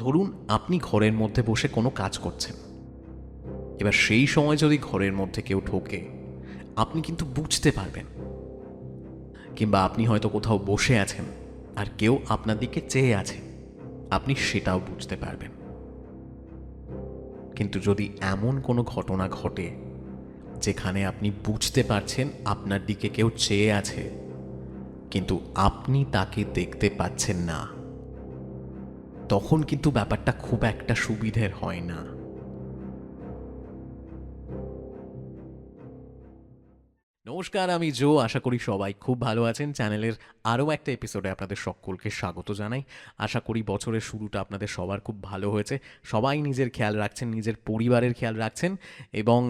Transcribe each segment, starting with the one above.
ধরুন আপনি ঘরের মধ্যে বসে কোনো কাজ করছেন, এবার সেই সময় যদি ঘরের মধ্যে কেউ ঢোকে আপনি কিন্তু বুঝতে পারবেন। কিংবা আপনি হয়তো কোথাও বসে আছেন আর কেউ আপনার দিকে চেয়ে আছে, আপনি সেটাও বুঝতে পারবেন। কিন্তু যদি এমন কোনো ঘটনা ঘটে যেখানে আপনি বুঝতে পারছেন আপনার দিকে কেউ চেয়ে আছে কিন্তু আপনি তাকে দেখতে পাচ্ছেন না, তখন কিন্তু ব্যাপারটা খুব একটা সুবিধের হয় না। নমস্কার, আমি জো। আশা করি সবাই খুব ভালো আছেন। চ্যানেলের আরও একটা এপিসোডে আপনাদের সকলকে স্বাগত জানাই। আশা করি বছরের শুরুটা আপনাদের সবার খুব ভালো হয়েছে, সবাই নিজের খেয়াল রাখছেন, নিজের পরিবারের খেয়াল রাখছেন। এবং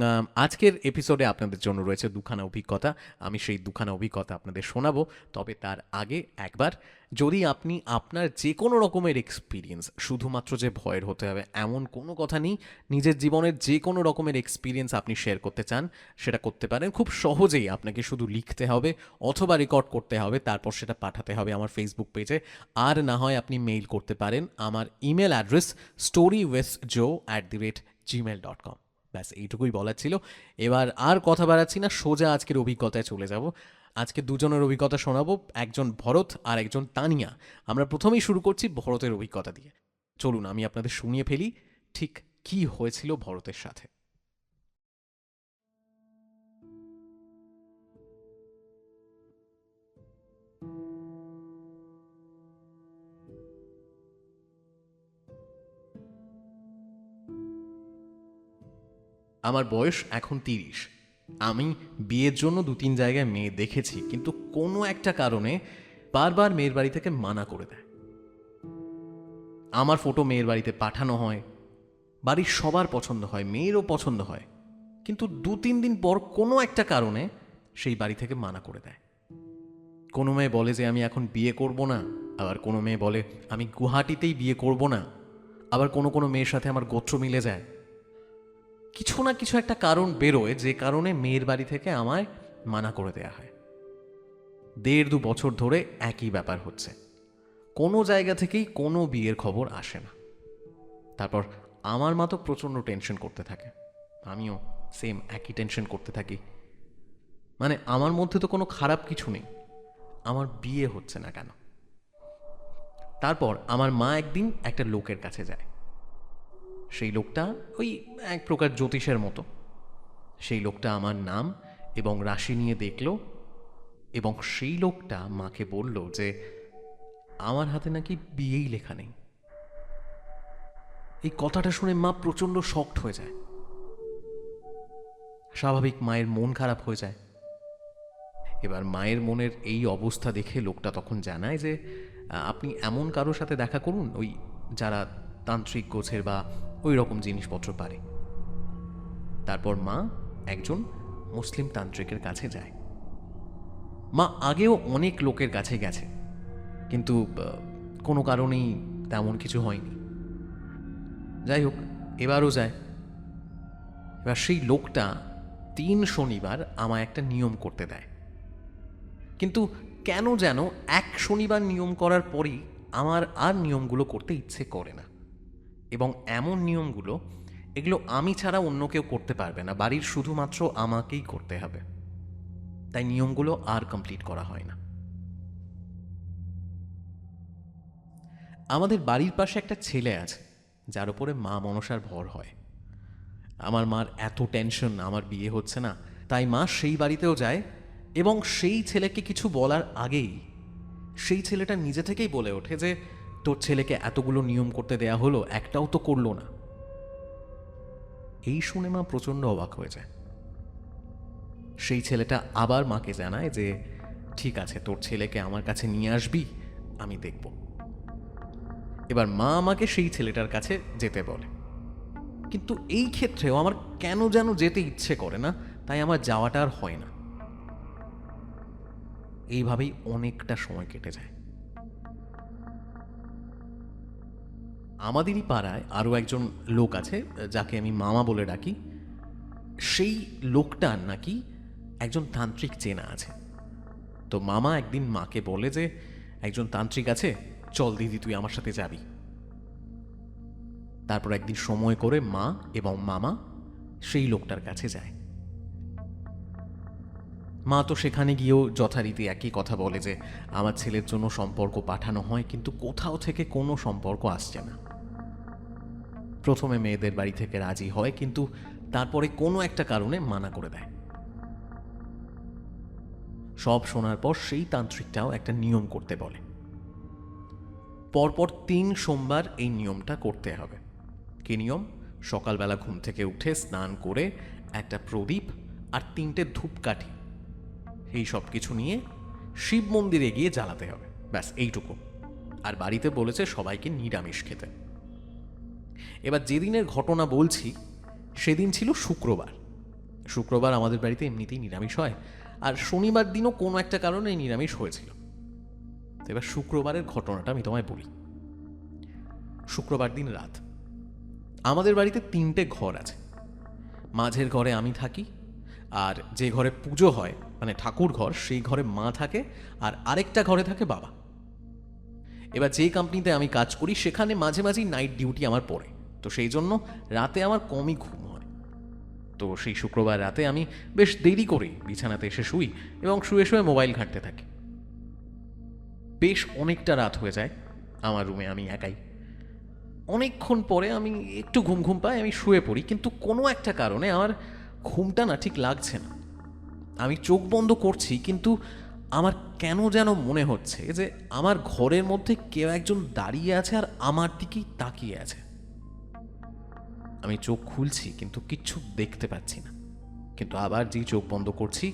আজকের এপিসোডে আপনাদের জন্য রয়েছে দুখানা অভিজ্ঞতা। আমি সেই দুখানা অভিজ্ঞতা আপনাদের শোনাবো। তবে তার আগে একবার, যদি আপনি আপনার যে কোনো রকমের এক্সপিরিয়েন্স, শুধুমাত্র যে ভয়ের হতে হবে এমন কোনো কথা নেই, নিজের জীবনের যে কোনো রকমের এক্সপিরিয়েন্স আপনি শেয়ার করতে চান সেটা করতে পারেন। খুব সহজেই আপনাকে শুধু লিখতে হবে অথবা রেকর্ড করতে হবে, তারপর সেটা পাঠাতে হবে আমার ফেসবুক পেজে। আর না হয় আপনি মেইল করতে পারেন আমার ইমেল অ্যাড্রেস storywithjoe@gmail.com। ব্যাস এইটুকুই বলার ছিল। এবার আর কথা বাড়াচ্ছি না, সোজা আজকের অভিজ্ঞতায় চলে যাব। আজকে দুজনের অভিজ্ঞতা শোনাবো, একজন ভরত আর একজন তানিয়া। আমরা প্রথমেই শুরু করছি ভরতের অভিজ্ঞতা দিয়ে। চলুন আমি আপনাদের শুনিয়ে ফেলি ঠিক কি হয়েছিল ভরতের সাথে। আমার বয়স এখন 30। আমি বিয়ের জন্য 2-3 জায়গায় মেয়ে দেখেছি, কিন্তু কোনো একটা কারণে বারবার মেয়ের বাড়ি থেকে মানা করে দেয়। আমার ফটো মেয়ের বাড়িতে পাঠানো হয়, বাড়ির সবার পছন্দ হয়, মেয়েরও পছন্দ হয়, কিন্তু 2-3 দিন পর কোনো একটা কারণে সেই বাড়ি থেকে মানা করে দেয়। কোনো মেয়ে বলে যে আমি এখন বিয়ে করব না, আবার কোনো মেয়ে বলে আমি গুয়াহাটিতেই বিয়ে করব না, আবার কোনো কোনো মেয়ের সাথে আমার গোত্র মিলে যায়। কিছু না কিছু একটা কারণ বেরোয় যে কারণে মেয়ের বাড়ি থেকে আমায় মানা করে দেয়া হয়। 1.5-2 বছর ধরে একই ব্যাপার হচ্ছে, কোনো জায়গা থেকেই কোনো বিয়ের খবর আসে না। তারপর আমার মা তো প্রচণ্ড টেনশন করতে থাকে, আমিও সেম একই টেনশন করতে থাকি। মানে আমার মধ্যে তো কোনো খারাপ কিছু নেই, আমার বিয়ে হচ্ছে না কেন? তারপর আমার মা একদিন একটা লোকের কাছে যায়। সেই লোকটা ওই এক প্রকার জ্যোতিষের মতো। সেই লোকটা আমার নাম এবং রাশি নিয়ে দেখল, এবং সেই লোকটা মাকে বলল যে আমার হাতে নাকি বিয়েই লেখা নেই। এই কথাটা শুনে মা প্রচণ্ড শকড হয়ে যায়। স্বাভাবিক মায়ের মন খারাপ হয়ে যায়। এবার মায়ের মনের এই অবস্থা দেখে লোকটা তখন জানায় যে আপনি এমন কারোর সাথে দেখা করুন ওই যারা তান্ত্রিক গোছের বা ওই রকম জিনিসপত্র পারে। তারপর মা একজন মুসলিম তান্ত্রিকের কাছে যায়। মা আগেও অনেক লোকের কাছে গেছে, কিন্তু কোনো কারণেই তেমন কিছু হয়নি। যাই হোক, এবারও যায়। এবার সেই লোকটা 3 শনিবার আমায় একটা নিয়ম করতে দেয়, কিন্তু কেন যেন এক শনিবার নিয়ম করার পরই আমার আর নিয়মগুলো করতে ইচ্ছে করে না। এবং এমন নিয়মগুলো, এগুলো আমি ছাড়া অন্য কেউ করতে পারবে না, বাড়ির শুধুমাত্র আমাকেই করতে হবে। তাই নিয়মগুলো আর কমপ্লিট করা হয় না। আমাদের বাড়ির পাশে একটা ছেলে আছে যার উপরে মা মনসার ভর হয়। আমার মার এত টেনশন আমার বিয়ে হচ্ছে না, তাই মা সেই বাড়িতেও যায়, এবং সেই ছেলেকে কিছু বলার আগেই সেই ছেলেটা নিজে থেকেই বলে ওঠে যে তোর ছেলেকে এতগুলো নিয়ম করতে দেয়া হলো, একটাও তো করলো না। এই শুনে মা প্রচণ্ড অবাক হয়ে যায়। সেই ছেলেটা আবার মাকে জানায় যে ঠিক আছে, তোর ছেলেকে আমার কাছে নিয়ে আসবি, আমি দেখব। এবার মা আমাকে সেই ছেলেটার কাছে যেতে বলে, কিন্তু এই ক্ষেত্রেও আমার কেন যেন যেতে ইচ্ছে করে না, তাই আমার যাওয়াটা আর হয় না। এইভাবেই অনেকটা সময় কেটে যায়। আমাদেরই পাড়ায় আরও একজন লোক আছে যাকে আমি মামা বলে ডাকি। সেই লোকটার নাকি একজন তান্ত্রিক চেনা আছে। তো মামা একদিন মাকে বলে যে একজন তান্ত্রিক আছে, চল দিদি তুই আমার সাথে যাবি। তারপর একদিন সময় করে মা এবং মামা সেই লোকটার কাছে যায়। মা তো সেখানে গিয়েও যথারীতি একই কথা বলে যে আমার ছেলের জন্য সম্পর্ক পাঠানো হয়, কিন্তু কোথাও থেকে কোনো সম্পর্ক আসছে না। প্রথমে মেয়েদের বাড়ি থেকে রাজি হয়, কিন্তু তারপরে কোনো একটা কারণে মানা করে দেয়। সব শোনার পর সেই তান্ত্রিকটাও একটা নিয়ম করতে বলে। পরপর 3 সোমবার এই নিয়মটা করতে হবে। কি নিয়ম? সকালবেলা ঘুম থেকে উঠে স্নান করে একটা প্রদীপ আর 3টে ধূপকাঠি, এই সব কিছু নিয়ে শিব মন্দিরে গিয়ে জ্বালাতে হবে। ব্যাস এইটুকু। আর বাড়িতে বলেছে সবাইকে নিরামিষ খেতে। এবার যেদিনের ঘটনা বলছি সেদিন ছিল শুক্রবার। শুক্রবার আমাদের বাড়িতে এমনিতেই নিরামিষ হয়, আর শনিবার দিনও কোনো একটা কারণে নিরামিষ হয়েছিল। এবার শুক্রবারের ঘটনাটা আমি তোমায় বলি। শুক্রবার দিন রাত, আমাদের বাড়িতে 3টে ঘর আছে। মাঝের ঘরে আমি থাকি, আর যে ঘরে পুজো হয় মানে ঠাকুর ঘর, সেই ঘরে মা থাকে, আর আরেকটা ঘরে থাকে বাবা। এবার যে কোম্পানিতে আমি কাজ করি সেখানে মাঝে মাঝেই নাইট ডিউটি আমার পড়ে, তো সেই জন্য রাতে আমার কমই ঘুম হয়। তো সেই শুক্রবার রাতে আমি বেশ দেরি করে বিছানাতে এসে শুই এবং শুয়ে শুয়ে মোবাইল ঘাঁটতে থাকি। বেশ অনেকটা রাত হয়ে যায়। আমার রুমে আমি একাই। অনেকক্ষণ পরে আমি একটু ঘুম ঘুম পাই, আমি শুয়ে পড়ি, কিন্তু কোনো একটা কারণে আমার ঘুমটা না ঠিক লাগছে না। আমি চোখ বন্ধ করছি, কিন্তু আমার কেন যেন মনে হচ্ছে যে আমার ঘরের মধ্যে কেউ একজন দাঁড়িয়ে আছে আর আমার দিকেই তাকিয়ে আছে। আমি চোখ খুলছি কিন্তু কিচ্ছু দেখতে পাচ্ছি না, কিন্তু আবার যেই চোখ বন্ধ করছি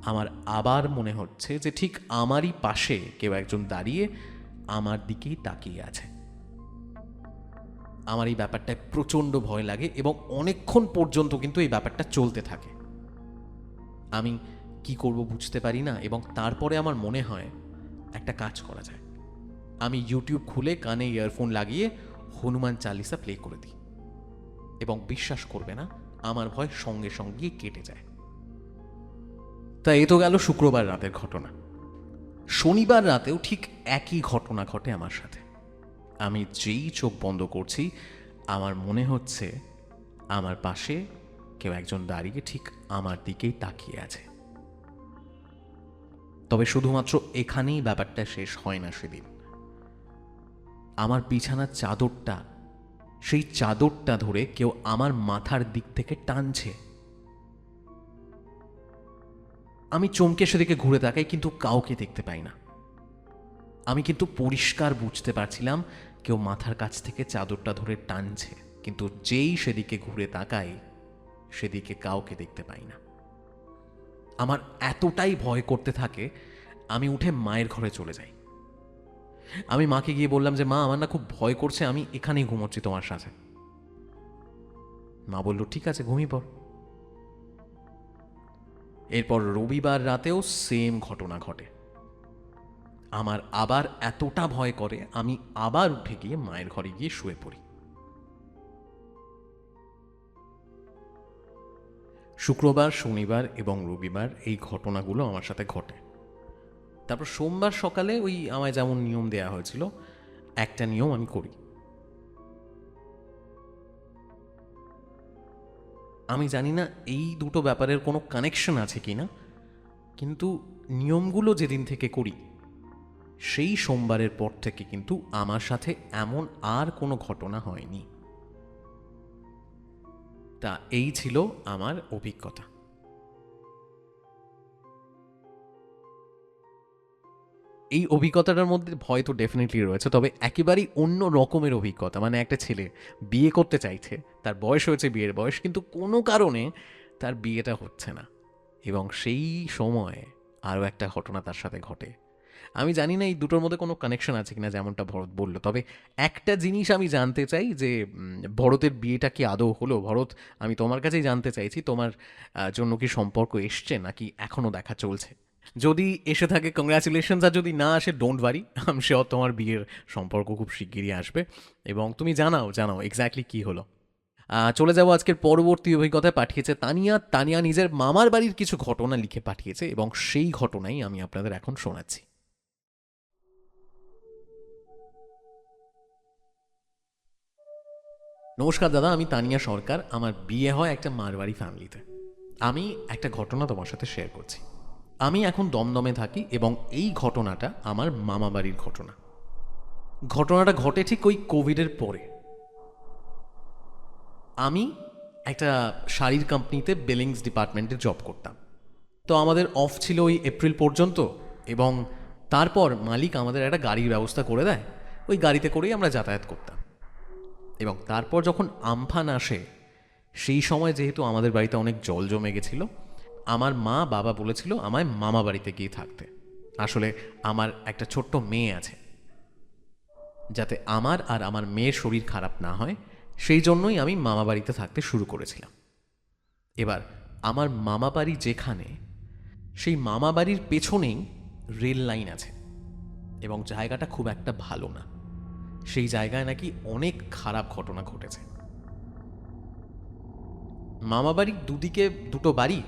আমার আবার মনে হচ্ছে যে ঠিক আমারই পাশে কেউ একজন দাঁড়িয়ে আমার দিকেই তাকিয়ে আছে। আমার এই ব্যাপারটায় প্রচণ্ড ভয় লাগে এবং অনেকক্ষণ পর্যন্ত কিন্তু এই ব্যাপারটা চলতে থাকে। আমি কি করব বুঝতে পারি না, এবং তারপরে আমার মনে হয় একটা কাজ করা যায়। আমি ইউটিউব খুলে কানে ইয়ারফোন লাগিয়ে হনুমান চালিসা প্লে করে দিই, এবং বিশ্বাস করবে না, আমার ভয় সঙ্গে সঙ্গেই কেটে যায়। তা এ তো গেল শুক্রবার রাতের ঘটনা। শনিবার রাতেও ঠিক একই ঘটনা ঘটে আমার সাথে। আমি যেই চোখ বন্ধ করছি আমার মনে হচ্ছে আমার পাশে কেউ একজন দাঁড়িয়ে ঠিক আমার দিকেই তাকিয়ে আছে। তবে শুধুমাত্র এখানেই ব্যাপারটা শেষ হয় না। সেদিন আমার বিছানার চাদরটা, সেই চাদরটা ধরে কেউ আমার মাথার দিক থেকে টানছে। আমি চমকে সেদিকে ঘুরে তাকাই, কিন্তু কাউকে দেখতে পাই না। আমি কিন্তু পরিষ্কার বুঝতে পারছিলাম কেউ মাথার কাছ থেকে চাদরটা ধরে টানছে, কিন্তু যেই সেদিকে ঘুরে তাকাই সেদিকে কাউকে দেখতে পাই না। আমার এতটাই ভয় করতে থাকে, আমি উঠে মায়ের ঘরে চলে যাই। আমি মাকে গিয়ে বললাম যে মা, আমার না খুব ভয় করছে, আমি এখানেই ঘুমোচ্ছি তোমার সাথে। মা বলল ঠিক আছে, ঘুমিয়ে পড়। এরপর রবিবার রাতেও সেম ঘটনা ঘটে। আমার আবার এতটা ভয় করে, আমি আবার উঠে গিয়ে মায়ের ঘরে গিয়ে শুয়ে পড়ি। শুক্রবার, শনিবার এবং রবিবার এই ঘটনাগুলো আমার সাথে ঘটে। তারপর সোমবার সকালে ওই আমায় যেমন নিয়ম দেয়া হয়েছিল, একটা নিয়ম আমি করি। আমি জানি না এই দুটো ব্যাপারের কোনো কানেকশন আছে কি না, কিন্তু নিয়মগুলো যেদিন থেকে করি সেই সোমবারের পর থেকে কিন্তু আমার সাথে এমন আর কোনো ঘটনা হয়নি। তা এই ছিল আমার অভিজ্ঞতা। এই অভিজ্ঞতাটার মধ্যে ভয় তো ডেফিনেটলি রয়েছে, তবে একেবারেই অন্য রকমের অভিজ্ঞতা। মানে একটা ছেলে বিয়ে করতে চাইছে, তার বয়স হয়েছে বিয়ের বয়স, কিন্তু কোনো কারণে তার বিয়েটা হচ্ছে না, এবং সেই সময় আরও একটা ঘটনা তার সাথে ঘটে। আমি জানি না এই দুটোর মধ্যে কোনো কানেকশন আছে কিনা, যেমনটা ভরত বলল, তবে একটা জিনিস আমি জানতে চাই যে ভরতের বিয়েটা কি আদৌ হলো? ভরত, আমি তোমার কাছেই জানতে চাইছি, তোমার জন্য কি সম্পর্ক এসছে নাকি এখনও দেখা চলছে? যদি এসে থাকে কংগ্রাচুলেশনস, আর যদি না আসে don't worry, I am sure তোমার বিয়ের সম্পর্ক খুব শিগগিরই আসবে, এবং তুমি জানাও জানাও এক্স্যাক্টলি কী হলো। চলে যাবো আজকের পরবর্তী অভিজ্ঞতায়। পাঠিয়েছে তানিয়া। তানিয়া নিজের মামার বাড়ির কিছু ঘটনা লিখে পাঠিয়েছে, এবং সেই ঘটনাই আমি আপনাদের এখন শোনাচ্ছি। নমস্কার দাদা, আমি তানিয়া সরকার। আমার বিয়ে হয় একটা মারওয়ারি ফ্যামিলিতে। আমি একটা ঘটনা তোমার সাথে শেয়ার করছি। আমি এখন দমদমে থাকি এবং এই ঘটনাটা আমার মামা বাড়ির ঘটনা। ঘটনাটা ঘটে ঠিক ওই কোভিডের পরে। আমি একটা শাড়ির কোম্পানিতে বিলিংস ডিপার্টমেন্টে জব করতাম। তো আমাদের অফ ছিল ওই এপ্রিল পর্যন্ত, এবং তারপর মালিক আমাদের একটা গাড়ির ব্যবস্থা করে দেয়। ওই গাড়িতে করেই আমরা যাতায়াত করতাম। এবং তারপর যখন আমফান আসে, সেই সময় যেহেতু আমাদের বাড়িতে অনেক জল জমে গেছিল, আমার মা বাবা বলেছিল আমায় মামা বাড়িতে গিয়ে থাকতে। আসলে আমার একটা ছোট্ট মেয়ে আছে, যাতে আমার আর আমার মেয়ের শরীর খারাপ না হয়, সেই জন্যই আমি মামা বাড়িতে থাকতে শুরু করেছিলাম। এবার আমার মামা বাড়ি যেখানে, সেই মামা বাড়ির পেছনেই রেল লাইন আছে, এবং জায়গাটা খুব একটা ভালো না। সেই জায়গায় নাকি অনেক খারাপ ঘটনা ঘটেছে। মামা বাড়ির দুদিকে দুটো বাড়ি,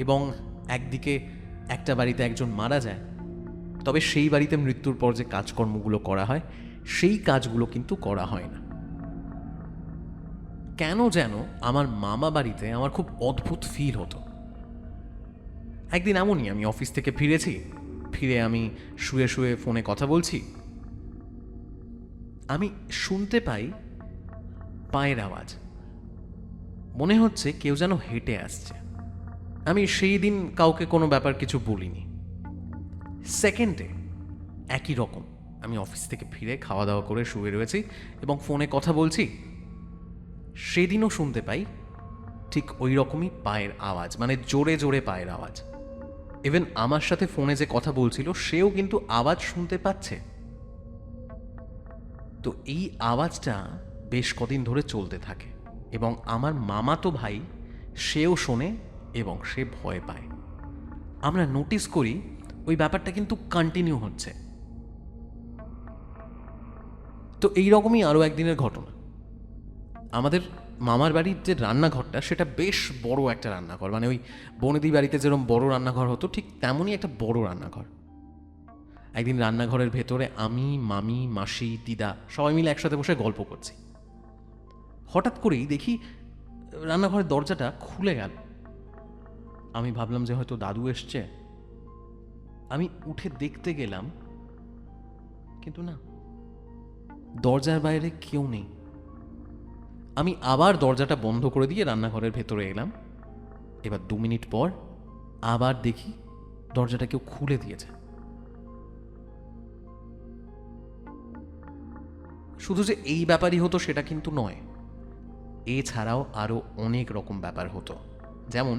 এবং একদিকে একটা বাড়িতে একজন মারা যায়। তবে সেই বাড়িতে মৃত্যুর পর যে কাজকর্মগুলো করা হয়, সেই কাজগুলো কিন্তু করা হয় না। কেন যেন আমার মামা বাড়িতে আমার খুব অদ্ভুত ফিল হতো। একদিন এমনই আমি অফিস থেকে ফিরে আমি শুয়ে শুয়ে ফোনে কথা বলছি। আমি শুনতে পাই পায়ের আওয়াজ। মনে হচ্ছে কেউ যেন হেঁটে আসছে। আমি সেই দিন কাউকে কোনো ব্যাপার কিছু বলিনি। সেকেন্ডে একই রকম আমি অফিস থেকে ফিরে খাওয়া দাওয়া করে শুয়ে রয়েছি এবং ফোনে কথা বলছি। সেদিনও শুনতে পাই ঠিক ওই রকমই পায়ের আওয়াজ, মানে জোরে জোরে পায়ের আওয়াজ। ইভেন আমার সাথে ফোনে যে কথা বলছিল সেও কিন্তু আওয়াজ শুনতে পাচ্ছে। তো এই আওয়াজটা বেশ কদিন ধরে চলতে থাকে, এবং আমার মামাতো ভাই সেও শোনে এবং সে ভয় পায়। আমরা নোটিস করি ওই ব্যাপারটা কিন্তু কন্টিনিউ হচ্ছে। তো এইরকমই আরও একদিনের ঘটনা। আমাদের মামার বাড়ির যে রান্নাঘরটা, সেটা বেশ বড় একটা রান্নাঘর, মানে ওই বনেদি বাড়িতে যেরকম বড় রান্নাঘর হতো, ঠিক তেমনই একটা বড় রান্নাঘর। একদিন রান্নাঘরের ভেতরে আমি, মামি, মাসি, দিদা সবাই মিলে একসাথে বসে গল্প করছি। হঠাৎ করেই দেখি রান্নাঘরের দরজাটা খুলে গেল। আমি ভাবলাম যে হয়তো দাদু এসছে। আমি উঠে দেখতে গেলাম, কিন্তু না, দরজার বাইরে কেউ নেই। আমি আবার দরজাটা বন্ধ করে দিয়ে রান্নাঘরের ভেতরে এলাম। এবার 2 মিনিট পর আবার দেখি দরজাটা কেউ খুলে দিয়েছে। শুধু যে এই ব্যাপারই হতো সেটা কিন্তু নয়, এছাড়াও আরও অনেক রকম ব্যাপার হতো। যেমন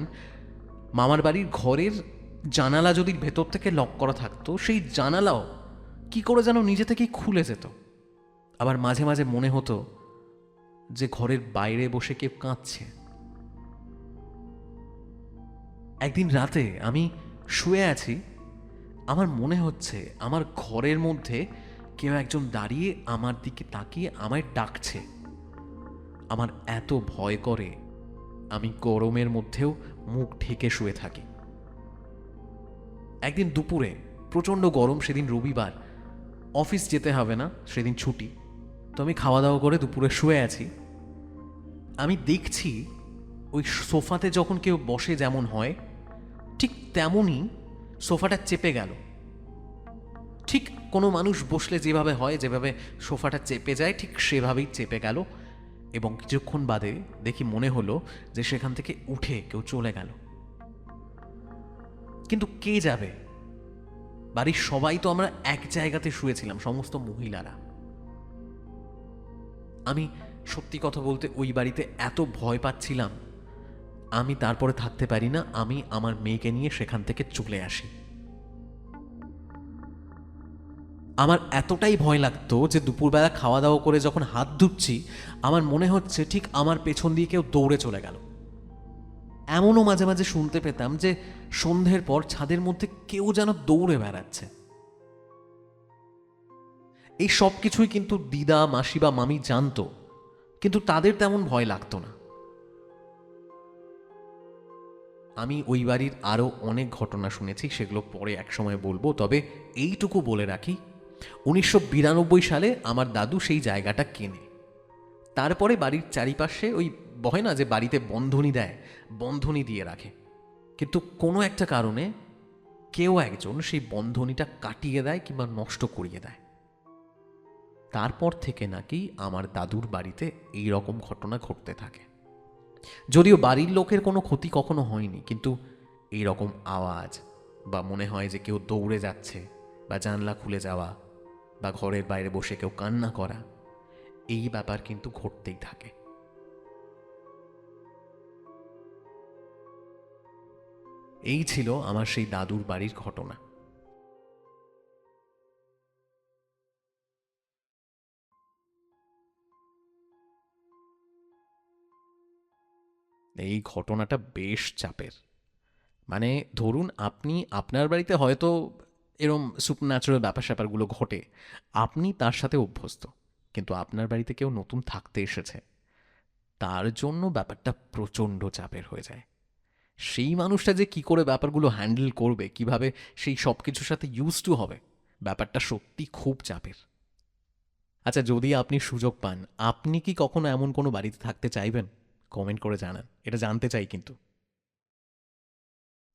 মামার বাড়ির ঘরের জানালা যদি ভেতর থেকে লক করা থাকতো, সেই জানালাও কি করে যেন নিজে থেকেই খুলে যেত। আবার মাঝে মাঝে মনে হতো যে ঘরের বাইরে বসে কেউ কাঁদছে। একদিন রাতে আমি শুয়ে আছি, আমার মনে হচ্ছে আমার ঘরের মধ্যে কেউ একজন দাঁড়িয়ে আমার দিকে তাকিয়ে আমায় ডাকছে। আমার এত ভয় করে, আমি গরমের মধ্যেও মুখ ঢেকে শুয়ে থাকি। একদিন দুপুরে প্রচণ্ড গরম, সেদিন রবিবার, অফিস যেতে হবে না, সেদিন ছুটি। তো আমি খাওয়া দাওয়া করে দুপুরে শুয়ে আছি। আমি দেখছি ওই সোফাতে যখন কেউ বসে যেমন হয়, ঠিক তেমনই সোফাটা চেপে গেল। ঠিক কোনো মানুষ বসলে যেভাবে হয়, যেভাবে সোফাটা চেপে যায়, ঠিক সেভাবেই চেপে গেল। এবং কিছুক্ষণ বাদে দেখি মনে হলো যে সেখান থেকে উঠে কেউ চলে গেল। কিন্তু কে যাবে? বাড়ির সবাই তো আমরা এক জায়গাতে শুয়েছিলাম, সমস্ত মহিলারা। আমি সত্যি কথা বলতে ওই বাড়িতে এত ভয় পাচ্ছিলাম, আমি তারপরে থাকতে পারি না, আমি আমার মেয়েকে নিয়ে সেখান থেকে চলে আসি। আমার এতটাই ভয় লাগতো যে দুপুরবেলা খাওয়া দাওয়া করে যখন হাত ধুচ্ছি, আমার মনে হচ্ছে ঠিক আমার পেছন দিয়ে কেউ দৌড়ে চলে গেল। এমনও মাঝে মাঝে শুনতে পেতাম যে সন্ধ্যের পর ছাদের মধ্যে কেউ যেন দৌড়ে বেড়াচ্ছে। এই সব কিছুই কিন্তু দিদা, মাসি বা মামি জানতো, কিন্তু তাদের তেমন ভয় লাগতো না। আমি ওই বাড়ির আরও অনেক ঘটনা শুনেছি, সেগুলো পরে একসময় বলবো। তবে এইটুকু বলে রাখি, 1992 সালে আমার দাদু সেই জায়গাটা কেনে। তারপরে বাড়ির চারিপাশে ওই হয় না যে বাড়িতে বন্ধনী দেয়, বন্ধনী দিয়ে রাখে, কিন্তু কোনো একটা কারণে কেউ একজন সেই বন্ধনীটা কাটিয়ে দেয় কিংবা নষ্ট করিয়ে দেয়। তারপর থেকে নাকি আমার দাদুর বাড়িতে এই রকম ঘটনা ঘটতে থাকে। যদিও বাড়ির লোকের কোনো ক্ষতি কখনো হয়নি, কিন্তু এই রকম আওয়াজ বা মনে হয় যে কেউ দৌড়ে যাচ্ছে বা জানলা খুলে যাওয়া বা ঘরের বাইরে বসে কেউ কান্না করা, এই ব্যাপার কিন্তু ঘটতেই থাকে। এই ছিল আমার সেই দাদুর বাড়ির ঘটনা। এই ঘটনাটা বেশ চাপের। মানে ধরুন আপনি আপনার বাড়িতে হয়তো এরম সুপারন্যাচুরাল ব্যাপার স্যাপারগুলো ঘটে, আপনি তার সাথে অভ্যস্ত, কিন্তু আপনার বাড়িতে কেউ নতুন থাকতে এসেছে, তার জন্য ব্যাপারটা প্রচণ্ড চাপের হয়ে যায়। সেই মানুষটা যে কি করে ব্যাপারগুলো হ্যান্ডেল করবে, কিভাবে সেই সব কিছুর সাথে ইউজ টু হবে, ব্যাপারটা সত্যি খুব চাপের। আচ্ছা, যদি আপনি সুযোগ পান, আপনি কি কখনো এমন কোনো বাড়িতে থাকতে চাইবেন? কমেন্ট করে জানান, এটা জানতে চাই কিন্তু।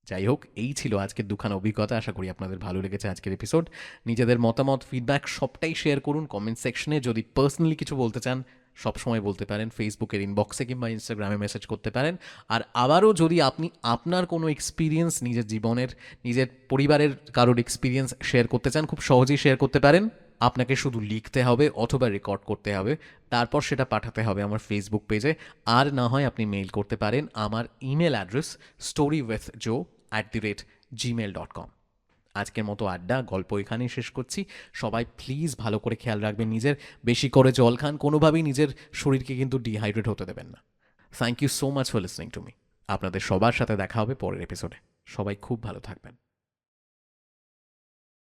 যাই হোক, এই ছিল আজকের দুখানা অভিজ্ঞতা। আশা করি আপনাদের ভালো লেগেছে আজকের এপিসোড। নিজেদের মতামত, ফিডব্যাক সবটাই শেয়ার করুন কমেন্ট সেকশনে। যদি পার্সোনালি কিছু বলতে চান সবসময় বলতে পারেন, ফেসবুকের ইনবক্সে কিংবা ইনস্টাগ্রামে মেসেজ করতে পারেন। আর আবারও যদি আপনি আপনার কোনো এক্সপিরিয়েন্স, নিজের জীবনের, নিজের পরিবারের কারোর এক্সপিরিয়েন্স শেয়ার করতে চান, খুব সহজেই শেয়ার করতে পারেন। আপনাকে শুধু লিখতে হবে অথবা রেকর্ড করতে হবে, তারপর সেটা পাঠাতে হবে আমার ফেসবুক পেজে। আর না হয় আপনি মেইল করতে পারেন আমার ইমেল অ্যাড্রেস storywithjoe@gmail.com। আজকের মতো আড্ডা গল্প এখানেই শেষ করছি। সবাই প্লিজ ভালো করে খেয়াল রাখবেন নিজের, বেশি করে জল খান, কোনোভাবেই নিজের শরীরকে কিন্তু ডিহাইড্রেট হতে দেবেন না। Thank you so much for listening to me. আপনাদের সবার সাথে দেখা হবে পরের এপিসোডে। সবাই খুব ভালো থাকবেন।